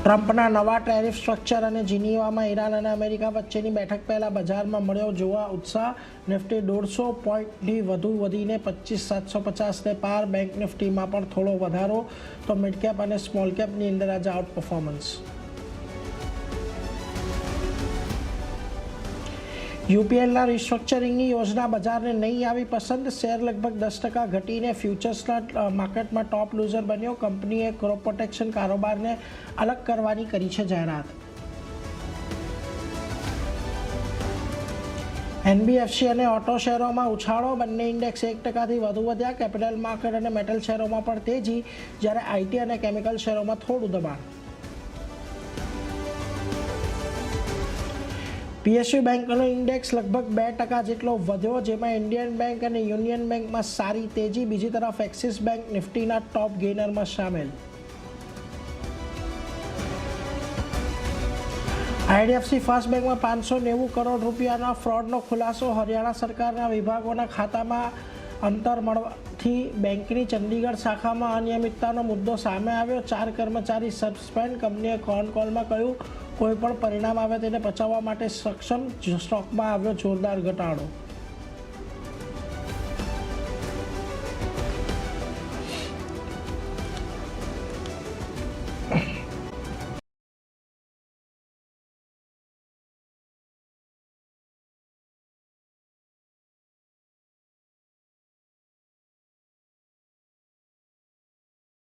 ટ્રમ્પના નવા tariff structure અને જીનીવામાં ઈરાન અને અમેરિકા વચ્ચેની બેઠક પહેલાં બજારમાં મળ્યો જોવા ઉત્સાહ. નિફ્ટી 150 પોઈન્ટથી વધુ વધીને 25,750ને પાર. બેંક નિફ્ટીમાં પણ થોડો વધારો, તો મિડ કેપ અને સ્મોલ કેપની અંદર આજે આઉટ પરફોર્મન્સ. યુપીએલના રિસ્ટ્રક્ચરિંગની યોજના બજારને નહીં આવી પસંદ. શેર લગભગ 10% ઘટીને ફ્યુચર્સના માર્કેટમાં ટોપ લૂઝર બન્યો. કંપનીએ ક્રોપ પ્રોટેક્શન કારોબારને અલગ કરવાની કરી છે જાહેરાત. એનબીએફસી અને ઓટો શેરોમાં ઉછાળો. બંને ઇન્ડેક્સ 1%થી વધુ વધ્યા. કેપિટલ માર્કેટ અને મેટલ શેરોમાં પણ તેજી, જ્યારે આઈટી અને કેમિકલ શેરોમાં થોડું દબાણ. પીએસયુ બેંકનો ઇન્ડેક્સ લગભગ 2% જેટલો વધ્યો, જેમાં ઇન્ડિયન બેંક અને યુનિયન બેંકમાં સારી તેજી. બીજી તરફ એક્સિસ બેંક નિફ્ટીના ટોપ ગેઇનરમાં સામેલ. આઈડીએફસી ફર્સ્ટ બેંકમાં 590 કરોડ રૂપિયાના ફ્રોડનો ખુલાસો. હરિયાણા સરકારના વિભાગોના ખાતામાં અંતર મળવાથી બેંકની ચંદીગઢ શાખામાં અનિયમિતતાનો મુદ્દો સામે આવ્યો. 4 કર્મચારી સસ્પેન્ડ. કંપનીએ કોલમાં કહ્યું કોઈ પણ પરિણામ આવે તેને બચાવવા માટે સક્ષમ. સ્ટોકમાં આવ્યો જોરદાર ઘટાડો.